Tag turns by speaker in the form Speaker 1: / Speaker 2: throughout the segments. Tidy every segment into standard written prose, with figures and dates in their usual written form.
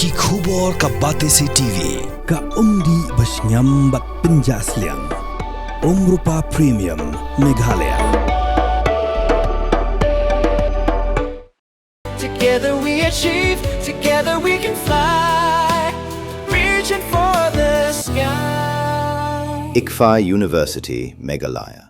Speaker 1: Ki khubor ka Batesi TV.
Speaker 2: Ka umdi basnyambak penjaslian. Rupa Premium Meghalaya.
Speaker 3: Together we achieve, together we can fly, reaching for the sky.
Speaker 4: ICFA University, Meghalaya.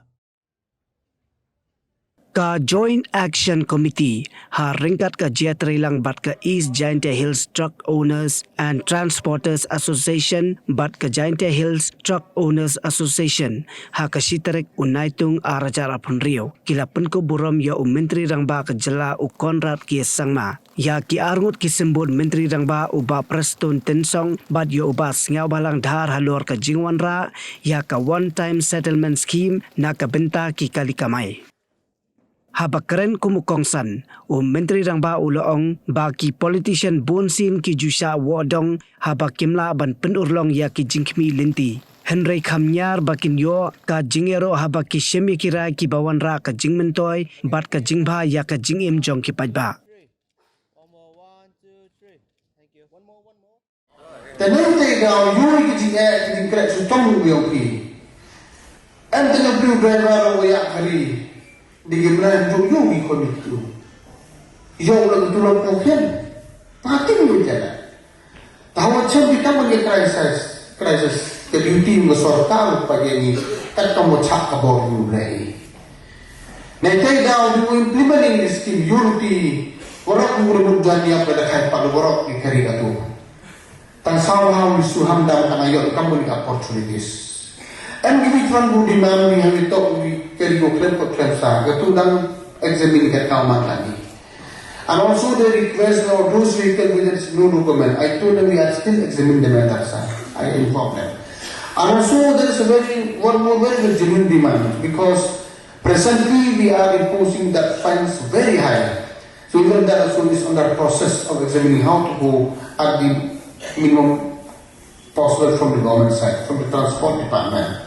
Speaker 5: Ka Joint Action Committee ha ringkat ka jiatrilang bat ka East Giant Hills Truck Owners and Transporters Association bat ka Giant Hills Truck Owners Association ha ka sitarik unaitung arajar apun rio kilapun ko burom ya menteri rang ba ka jela u Konrad ki sangma ya ki arngut ki sembut menteri rang ba u ba Preston Tensong bat yo ba sngau balang dhar halor ka jingwan ra ya ka one time settlement scheme na ka benta ki kalikamai. Habakren kumukongsan menteri rang ba uloong bagi politician Bunsien ki Shah Wohdong habakimla ban penurlong ya ki jingkmi linti Henry Kham Ñiar bakin yo ka Jingïaroh habaki shemi kira ki bawan ra ka jingmentoy bat ka jingba ya ka jingim jong ki Paidbah.
Speaker 6: Tenente gao yuri ki jinga ki dingkrek su tong yo ki ente no blue driver wo ya kari digimlan jo yogi komitu yo lang tulog ng ken pating mo jala tawa chen kita menge crisis ke duty mo sorkar pa yani tat mo chak ka bo yu nei nei tay daw du implementing this scheme unity worok ngurun jani apa dah kai pa worok ki kari atu tan somehow isu hamdam tan ayo kamu ni opportunities. And give it one good demand, we have it talk, we carry go claim for claim sa, gatundang examine kat kauman lagi. And also the request of those vehicles with its no document, I told them we are still examining the matter, sir. I informed them. And also there is a one more very genuine demand, because presently we are imposing that fines very high. So even that also is under process of examining how to go at the minimum possible from the government side, from the transport department.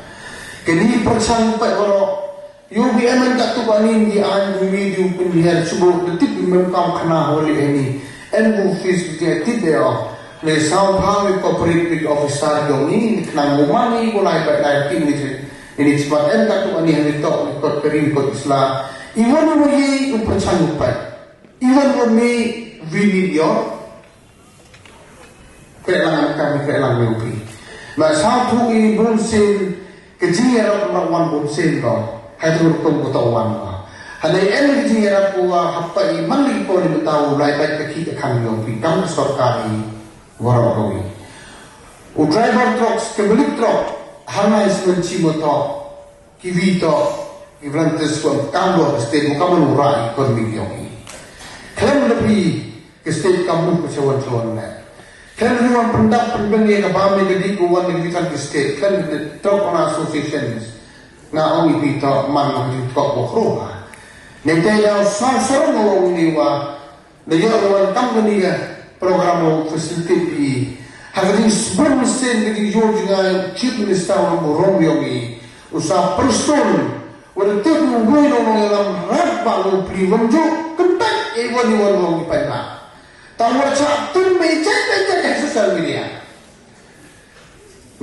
Speaker 6: Kini percang pak orang UBM tak tu panin di an video pendiar sebut detik memang kena oleh ini and office dia tidak le somehow corporate big officer yang ini kena mumani mulai baik ini sebab tak tu panin hari tok ikut kerim ikut Islam even we percang pak even we video kelangan kami kelangan upi masa tu ini Bunsien Ñiar orang Bunsien ko, hadir tung kutawan ko. Hadai Ñiar ko hapai mali ko ni betaw lai bai kaki akan yo pikam sorkari warok kami. U driver trucks kebelik truck hana ismenci motor kivito ivrantes ko kambo state mo kamu urai ko mi yo. Klaim lebih ke state kamu kecawan-cawan na. Kan rumah pendak penbengi ke bami jadi kuwan negeri kan state kan top on associations na ongi pita man ng top bokro nete ya sar ngawang niwa na yawan company program of facility having Bunsien negeri George nga chief minister ng Romeo usa person wala tip ng goyno ng yalang rap bago priwanjo kentak iwan ng Paidbah. Tawar cakap meja social media.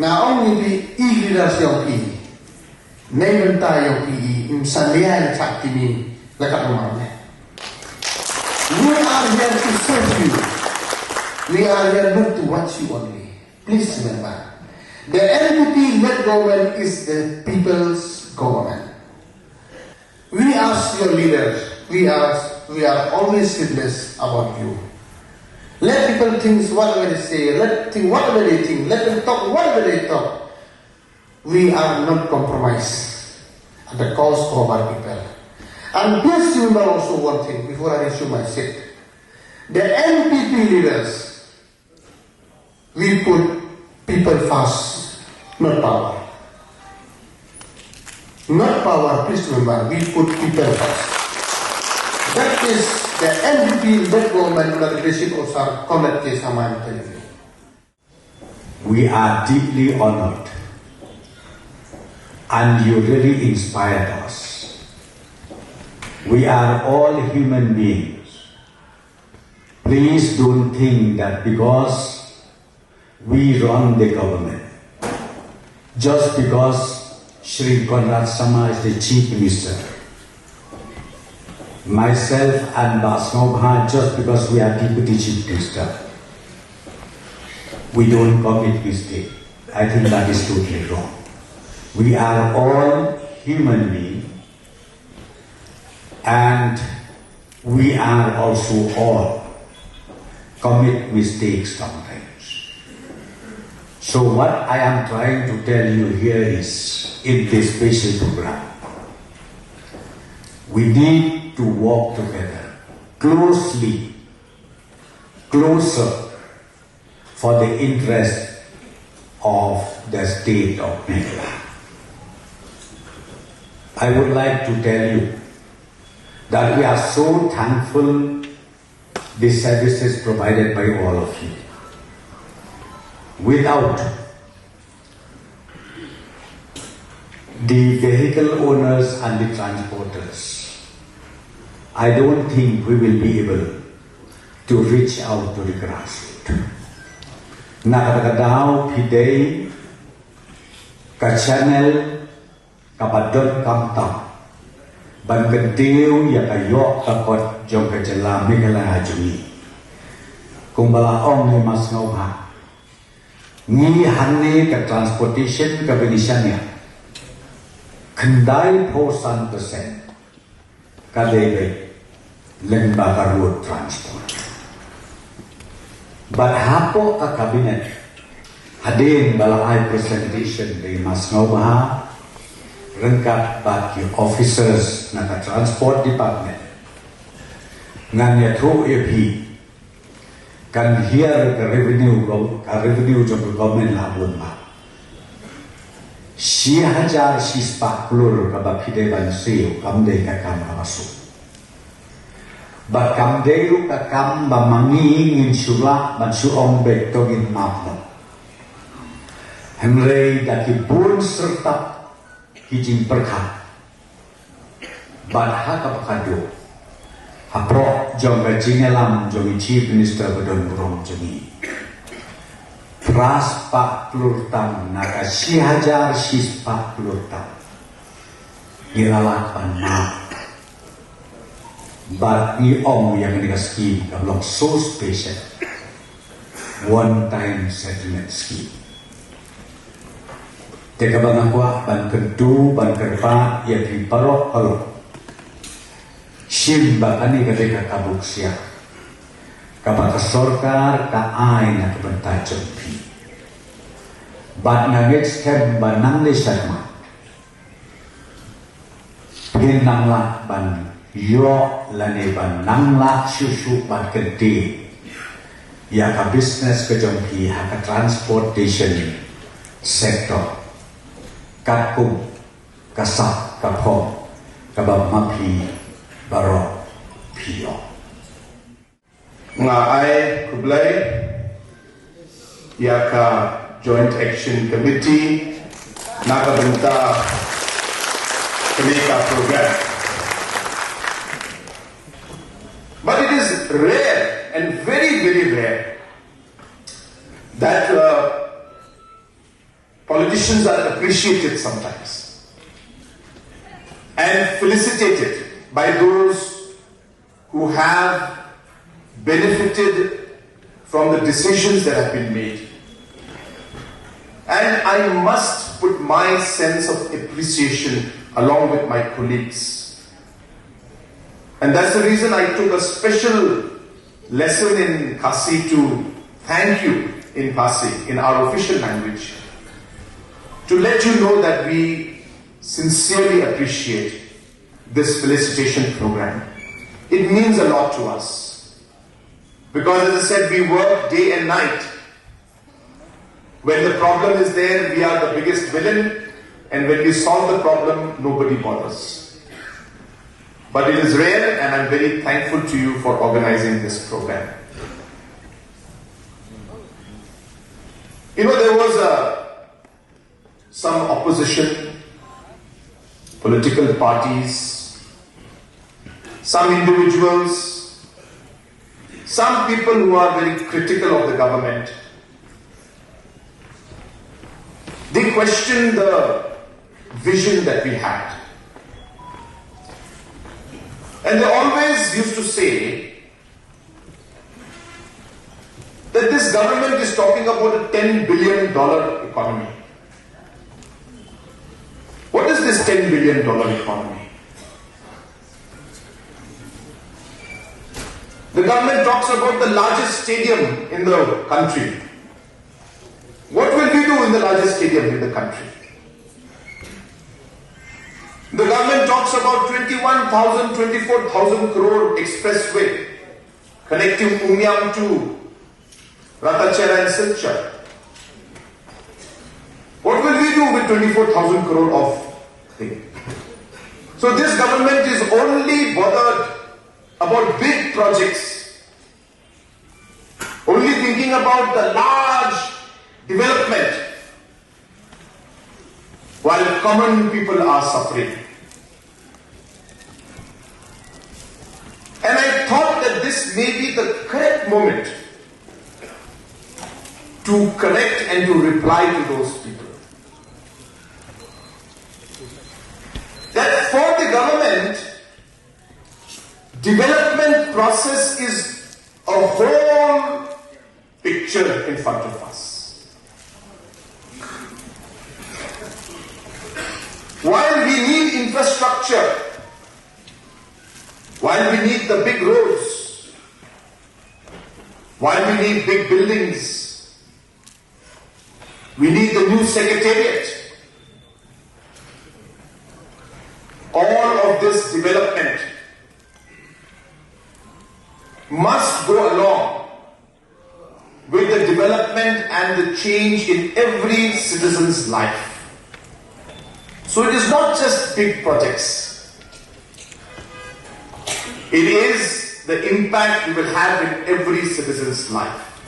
Speaker 6: Nah, orang ini leadership yang ini, nebentar yang ini, misalnya cakap ini, lekat rumahnya. We are here to serve you. We are here not to watch you only. Please remember, the LPP-led government is the people's government. We ask your leaders. We are always serious about you. Let people think whatever they say, let think whatever they think, let them talk whatever they talk. We are not compromised at the cost of our people. And please remember also one thing before I resume my seat. The NPP leaders, we put people first, not power. Not power, please remember, we put people first. That is the NPP led government under the leadership of Sir Konrad Saman.
Speaker 7: We are deeply honored and you really inspired us. We are all human beings Please don't think that because we run the government, just because Shri Konrad Sama is the Chief Minister, myself and Basnobha, just because we are Deputy Chief Minister, we don't commit mistake. I think that is totally wrong. We are all human beings, and we are also all commit mistakes sometimes. So what I am trying to tell you here is, in this special program, we need to work together closely, closer, for the interest of the state of Meghalaya. I would like to tell you that we are so thankful the services provided by all of you. Without the vehicle owners and the transporters, I don't think we will be able to reach out to the grassroots. Nakakadaw pidei ka channel kabadon kamtam ban kentiu ya kayok takot jong kejela Meghalaya jumi kung balaong ni mas ngobha ni hanne ka transportation ka benisanya kendai posan persen kadebe lembaga road transport. But hapo ka kabinet hadin balai presentation di mas ngobha rengkat bagi officers na ka transport department ngan ya through AP kan here ka revenue jong government labun ma 4,000 sispaklur ka bakide bansiyo kamde ka kamarasu But kamderu ka kam bamangi ngin sula ban suong betogin mapno. Henry daki pun serta kijing perkat. But haka pakado. Hapro jong Jingïaroh jong Chief Minister bedon burong jengi. Pras pak plurtam naka 4,000 sispak plurtam. Iralapan map. But ni om yang dengan scheme kablong so special, one time settlement scheme. Teka bang aku ban kentu ban kerpa ya di parok kalau sim bakani ketika kabuk siap kabak kesorkar ka ai na kebentar jempi. But nugget scam banang le sharma. Ginang lah ban yo lane ban nang la susu ban gede ya ka business ke jongki ha ka transportation sector kapung kasak kapong kabab mapi baro pio
Speaker 6: nga ai kublai ya ka joint action committee nakabenta kelika program. But it is rare and very, very rare that politicians are appreciated sometimes and felicitated by those who have benefited from the decisions that have been made. And I must put my sense of appreciation along with my colleagues. And that's the reason I took a special lesson in Khasi to thank you in Khasi, in our official language, to let you know that we sincerely appreciate this felicitation program. It means a lot to us. Because as I said, we work day and night. When the problem is there, we are the biggest villain, and when we solve the problem, nobody bothers. But it is rare, and I'm very thankful to you for organizing this program. You know, there was some opposition, political parties, some individuals some people who are very critical of the government, they question the vision that we had. And they always used to say that this government is talking about a $10 billion economy. What is this $10 billion economy? The government talks about the largest stadium in the country. What will we do in the largest stadium in the country? The government talks about 21,000, 24,000 crore expressway connecting Ñiar to Ratachera and Silchar. What will we do with 24,000 crore of thing? So this government is only bothered about big projects, only thinking about the large development, while common people are suffering. And I thought that this may be the correct moment to correct and to reply to those people. That for the government, development process is a whole picture in front of us. While we need infrastructure, while we need the big roads, while we need big buildings, we need the new secretariat, all of this development must go along with the development and the change in every citizen's life. So it is not just big projects. It is the impact we will have in every citizen's life.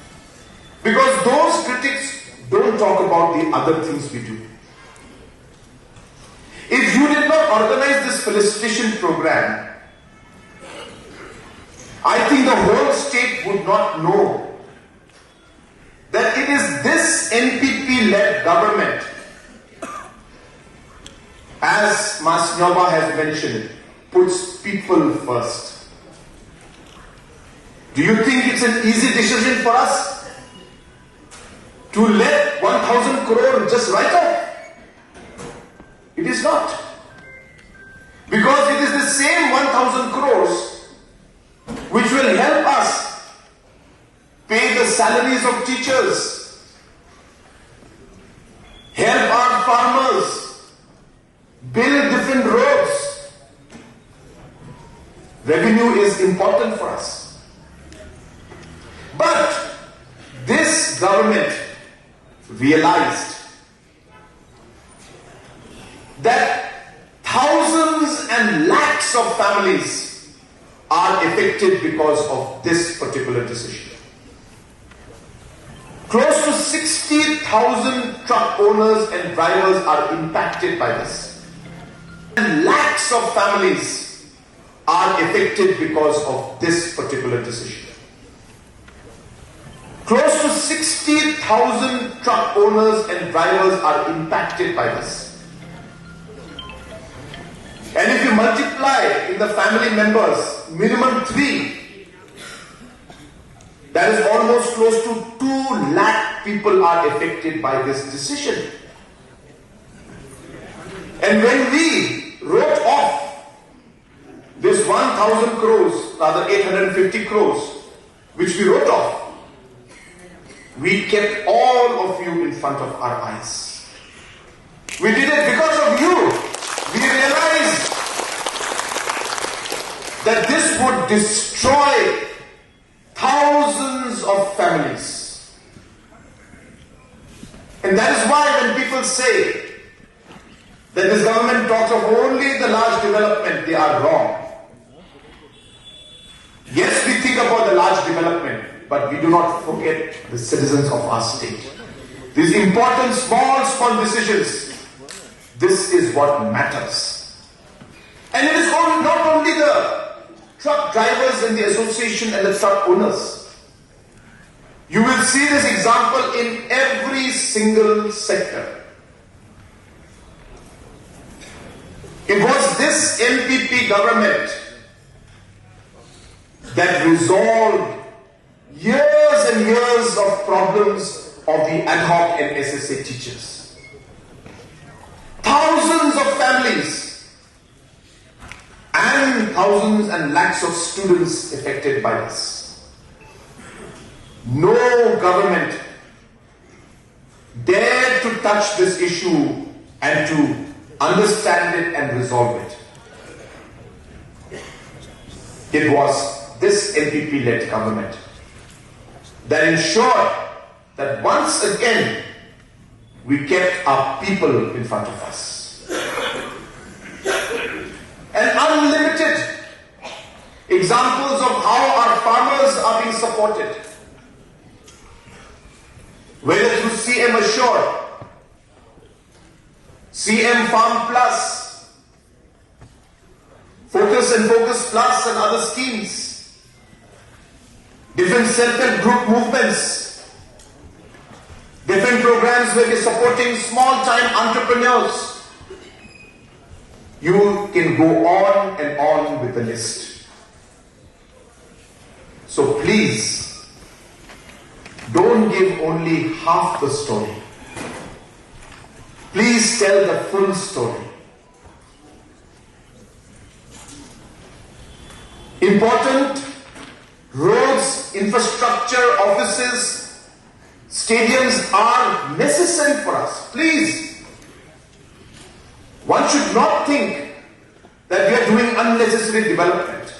Speaker 6: Because those critics don't talk about the other things we do. If you did not organize this felicitation program, I think the whole state would not know that it is this NPP-led government, as Mas Nyoba has mentioned, puts people first. Do you think it's an easy decision for us to let 1,000 crore just write off? It is not. Because it is the same 1,000 crores which will help us pay the salaries of teachers, help our farmers, build different roads. Revenue is important for us. But this government realized that thousands and lakhs of families are affected because of this particular decision. Close to 60,000 truck owners and drivers are impacted by this. And lakhs of families are affected because of this particular decision. Close to 60,000 truck owners and drivers are impacted by this. And if you multiply in the family members, minimum 3, that is almost close to 2 lakh people are affected by this decision. And when we wrote off this 1,000 crores, rather 850 crores, which we wrote off, we kept all of you in front of our eyes. We did it because of you. We realized that this would destroy thousands of families. And that is why when people say that this government talks of only the large development, they are wrong. Yes, we think about the large development, but we do not forget the citizens of our state. These important small decisions, this is what matters. And it is not only the truck drivers in the association and the truck owners. You will see this example in every single sector. It was this MPP government that resolved years and years of problems of the ad hoc and SSA teachers. Thousands of families and thousands and lakhs of students affected by this. No government dared to touch this issue and to understand it and resolve it. It was this NPP-led government that ensured that once again we kept our people in front of us. And unlimited examples of how our farmers are being supported. Whether through CM Assure, CM Farm Plus, Focus and Focus Plus and other schemes, different self-help group movements, different programs where we're supporting small-time entrepreneurs. You can go on and on with the list. So please, don't give only half the story. Please tell the full story. Important roads, infrastructure, offices, stadiums are necessary for us. Please. One should not think that we are doing unnecessary development.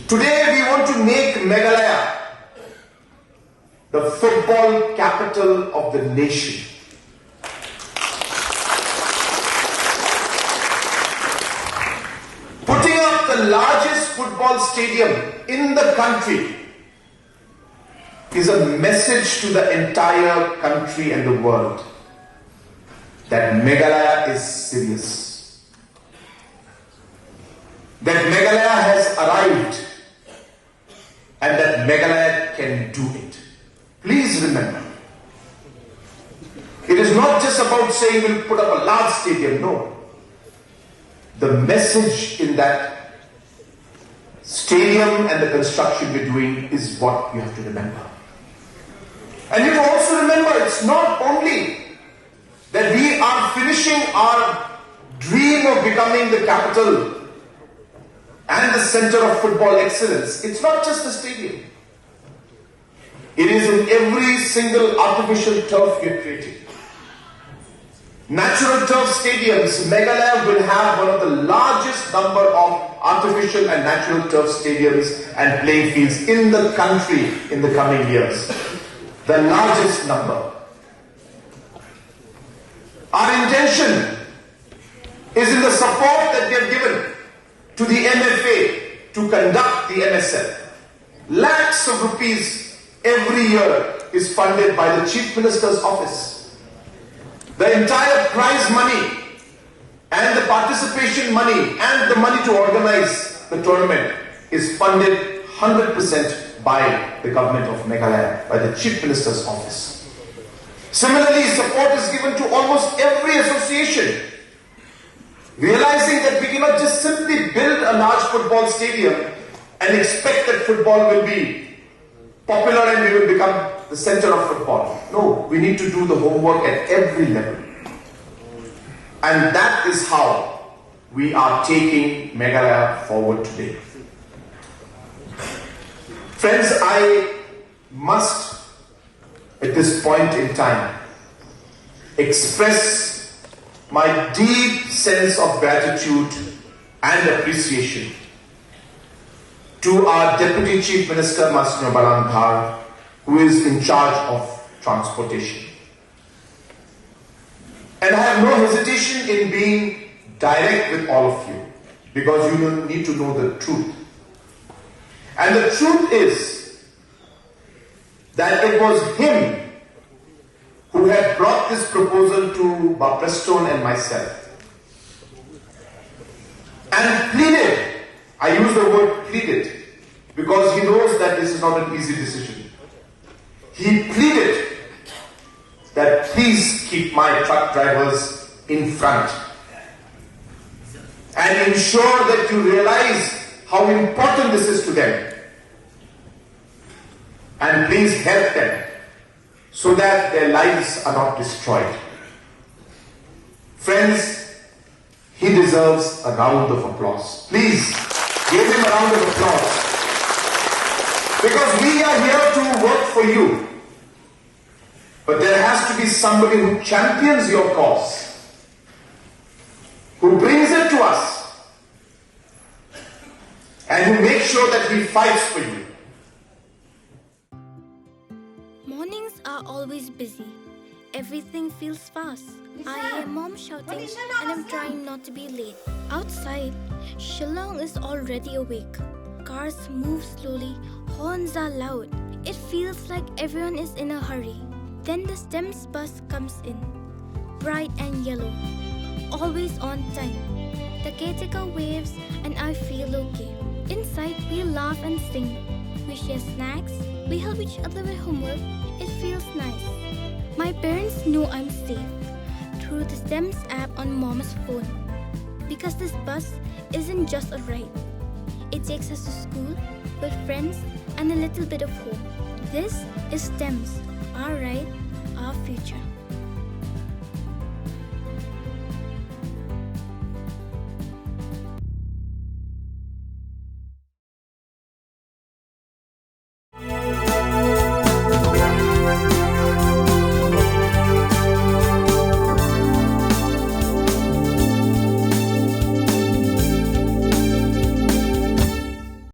Speaker 6: Today we want to make Meghalaya the football capital of the nation. Putting up the largest football stadium in the country is a message to the entire country and the world that Meghalaya is serious. That Meghalaya has arrived and that Meghalaya can do it. Please remember, it is not just about saying we'll put up a large stadium, no. The message in that stadium and the construction we're doing is what you have to remember. And you have to also remember, it's not only that we are finishing our dream of becoming the capital and the center of football excellence. It's not just the stadium. It is in every single artificial turf we are creating. Natural turf stadiums, Meghalaya will have one of the largest number of artificial and natural turf stadiums and playing fields in the country in the coming years. The largest number. Our intention is in the support that we have given to the MFA to conduct the MSL. Lakhs of rupees every year is funded by the Chief Minister's office. The entire prize money and the participation money and the money to organize the tournament is funded 100% by the government of Meghalaya, by the Chief Minister's office. Similarly, support is given to almost every association, realizing that we cannot just simply build a large football stadium and expect that football will be popular and we will become the center of football. No, we need to do the homework at every level. And that is how we are taking Meghalaya forward today. Friends, I must, at this point in time, express my deep sense of gratitude and appreciation to our Deputy Chief Minister, Ñiar Balanghar, who is in charge of transportation. And I have no hesitation in being direct with all of you, because you need to know the truth. And the truth is that it was him who had brought this proposal to Prestone and myself. and pleaded. I use the word pleaded because he knows that this is not an easy decision. He pleaded that please keep my truck drivers in front and ensure that you realize how important this is to them. And please help them so that their lives are not destroyed. Friends, he deserves a round of applause. Please give him a round of applause. Because we are here to work for you. But there has to be somebody who champions your cause, who brings it to us, and who makes sure that he fights for you.
Speaker 8: Mornings are always busy. Everything feels fast. I hear mom shouting and I'm trying not to be late. Outside, Shillong is already awake. Cars move slowly, horns are loud. It feels like everyone is in a hurry. Then the STEMS bus comes in, bright and yellow, always on time. The caretaker waves and I feel okay. Inside, we laugh and sing. We share snacks, we help each other with homework. It feels nice. My parents know I'm safe through the STEMS app on mom's phone. Because this bus isn't just a ride. It takes us to school with friends and a little bit of hope. This is STEMS, our ride, our future.